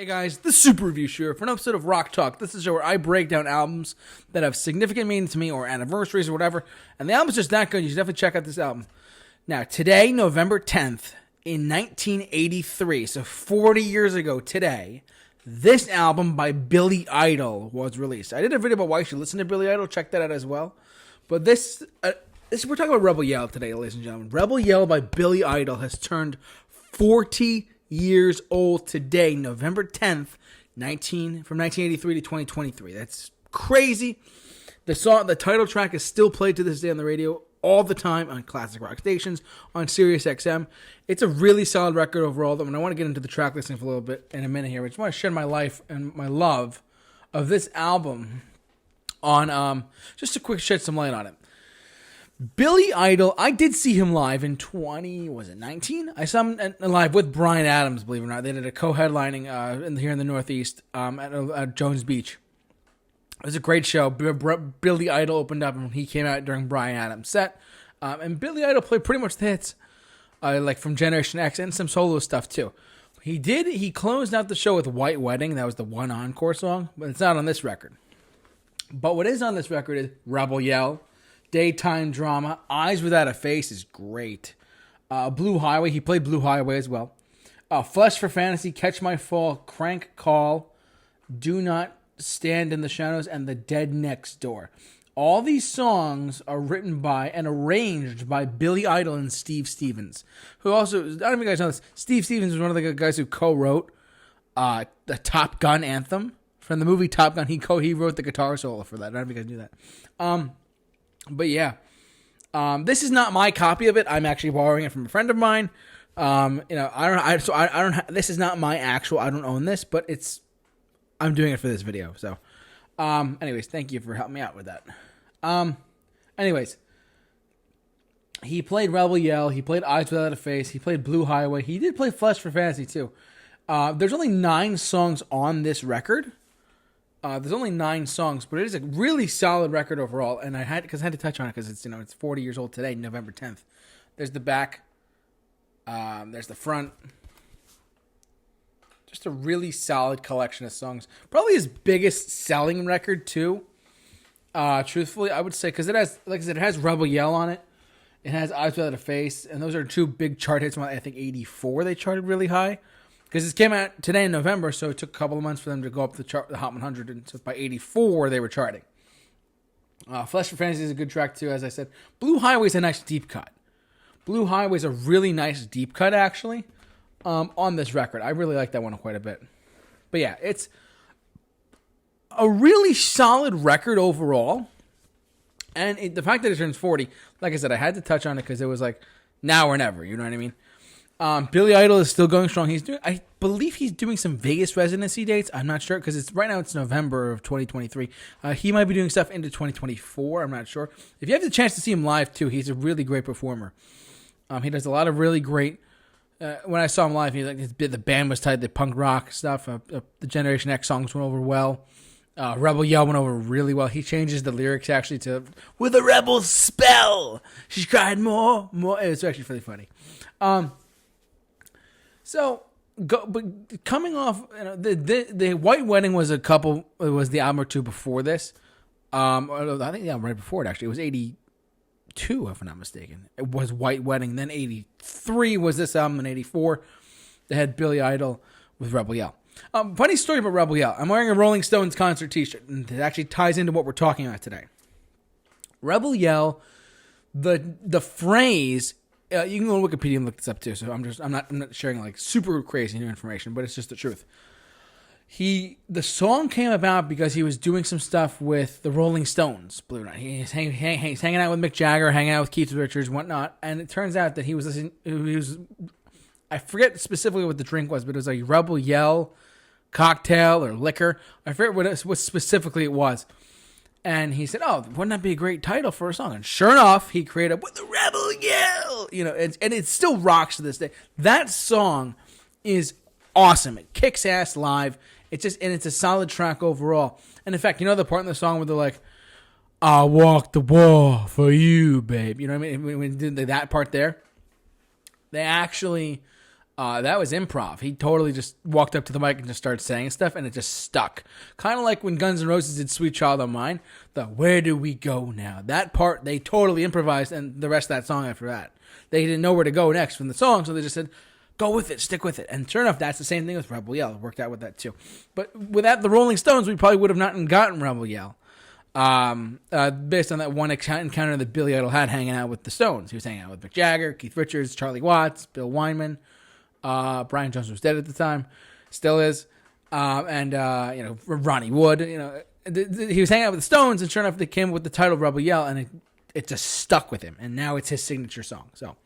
Hey guys, the Super Review Show for an episode of Rock Talk. This is a show where I break down albums that have significant meaning to me or anniversaries or whatever, and the album's just that good. You should definitely check out this album. Now, today, November 10th, in 1983, so 40 years ago today, this album by Billy Idol was released. I did a video about why you should listen to Billy Idol. Check that out as well. But we're talking about Rebel Yell today, ladies and gentlemen. Rebel Yell by Billy Idol has turned 40 years old today, November 10th, from 1983 to 2023. That's crazy. The title track is still played to this day on the radio all the time on classic rock stations, on Sirius XM. It's a really solid record overall. And I want to get into the track listing for a little bit in a minute here. I just want to share my life and my love of this album on just to quick shed some light on it. Billy Idol, I did see him live in 19? I saw him live with Bryan Adams, believe it or not. They did a co-headlining here in the Northeast at Jones Beach. It was a great show. Billy Idol opened up and he came out during Bryan Adams' set. And Billy Idol played pretty much the hits, like from Generation X and some solo stuff too. He closed out the show with White Wedding. That was the one encore song, but it's not on this record. But what is on this record is Rebel Yell, Daytime Drama, Eyes Without a Face is great. Blue Highway, he played Blue Highway as well. Flesh for Fantasy, Catch My Fall, Crank Call, Do Not Stand in the Shadows, and The Dead Next Door. All these songs are written by and arranged by Billy Idol and Steve Stevens, who also, I don't know if you guys know this, Steve Stevens was one of the guys who co-wrote the Top Gun anthem. From the movie Top Gun, he wrote the guitar solo for that. I don't know if you guys knew that. But yeah, this is not my copy of it. I'm actually borrowing it from a friend of mine. This is not my actual. I don't own this, but I'm doing it for this video. So, anyways, thank you for helping me out with that. Anyways, he played Rebel Yell. He played Eyes Without a Face. He played Blue Highway. He did play Flesh for Fantasy too. There's only 9 songs on this record. There's only 9 songs, but it is a really solid record overall. And I had to touch on it because it's 40 years old today, November 10th. There's the back. There's the front. Just a really solid collection of songs. Probably his biggest selling record too. Truthfully, I would say because it has, like I said, it has Rebel Yell on it. It has Eyes Without a Face, and those are 2 big chart hits. I think '84 they charted really high. Because it came out today in November, so it took a couple of months for them to go up the Hot 100, and so by '84 they were charting. Flesh for Fantasy is a good track too, as I said. Blue Highway is a nice deep cut. Blue Highway is a really nice deep cut, actually, on this record. I really like that one quite a bit. But yeah, it's a really solid record overall. And the fact that it turns 40, like I said, I had to touch on it because it was like now or never, you know what I mean? Billy Idol is still going strong. I believe he's doing some Vegas residency dates. I'm not sure because right now it's November of 2023. He might be doing stuff into 2024. I'm not sure. If you have the chance to see him live too, he's a really great performer. He does a lot of really great. When I saw him live, the band was tight. The punk rock stuff. The Generation X songs went over well. Rebel Yell went over really well. He changes the lyrics actually to "With a rebel spell, she cried more." It's actually really funny. But coming off, the White Wedding was was the album or 2 before this. I think the album right before it actually. It was 82, if I'm not mistaken. It was White Wedding. Then 83 was this album, and 84 they had Billy Idol with Rebel Yell. Funny story about Rebel Yell. I'm wearing a Rolling Stones concert t-shirt, and it actually ties into what we're talking about today. Rebel Yell, the phrase. You can go on Wikipedia and look this up too. So I'm not sharing like super crazy new information, but it's just the truth. The song came about because he was doing some stuff with the Rolling Stones. Believe it or not, he's hanging out with Mick Jagger, hanging out with Keith Richards, whatnot. And it turns out that he was listening. I forget specifically what the drink was, but it was like Rebel Yell cocktail or liquor. I forget what specifically it was. And he said, "Oh, wouldn't that be a great title for a song?" And sure enough, he created "With the Rebel Yell," and it still rocks to this day. That song is awesome. It kicks ass live. It's a solid track overall. And in fact, the part in the song where they're like, "I walk the wall for you, babe." You know what I mean? When they did that part there, they actually That was improv. He totally just walked up to the mic and just started saying stuff, and it just stuck. Kind of like when Guns N' Roses did Sweet Child O' Mine. The Where Do We Go Now? That part, they totally improvised, and the rest of that song after that. They didn't know where to go next from the song, so they just said, go with it, stick with it. And sure enough, that's the same thing with Rebel Yell. It worked out with that too. But without the Rolling Stones, we probably would have not gotten Rebel Yell. Based on that one encounter that Billy Idol had hanging out with the Stones. He was hanging out with Mick Jagger, Keith Richards, Charlie Watts, Bill Wyman. Brian Jones was dead at the time, still is, and Ronnie Wood. He was hanging out with the Stones, and sure enough, they came with the title Rebel Yell, and it just stuck with him, and now it's his signature song. So,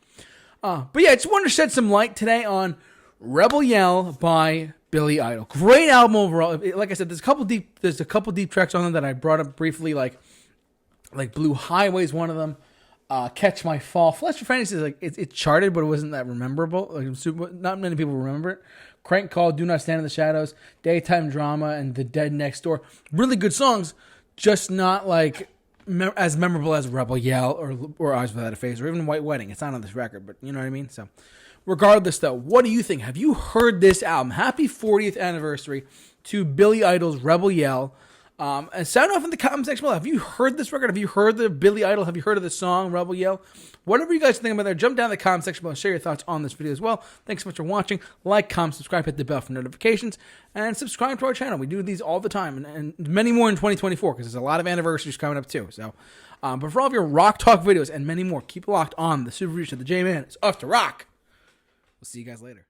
but yeah, I just wanted to shed some light today on Rebel Yell by Billy Idol. Great album overall. Like I said, there's a couple deep tracks on them that I brought up briefly, like Blue Highway is one of them. Catch My Fall. Flesh for Fantasy is it charted, but it wasn't that memorable. Not many people remember it. Crank Call, Do Not Stand in the Shadows, Daytime Drama, and The Dead Next Door. Really good songs, just not as memorable as Rebel Yell or Eyes Without a Face or even White Wedding. It's not on this record, but you know what I mean? So, regardless though, what do you think? Have you heard this album? Happy 40th anniversary to Billy Idol's Rebel Yell. And sound off in the comment section below. Have you heard this record? Have you heard the Billy Idol? Have you heard of the song Rebel Yell? Whatever you guys think about there, jump down in the comment section below and share your thoughts on this video as well. Thanks so much for watching. Like, comment, subscribe, hit the bell for notifications, and subscribe to our channel. We do these all the time, and many more in 2024 because there's a lot of anniversaries coming up too. So, but for all of your rock talk videos and many more, keep locked on the Super Review Show. The J-Man is off to rock. We'll see you guys later.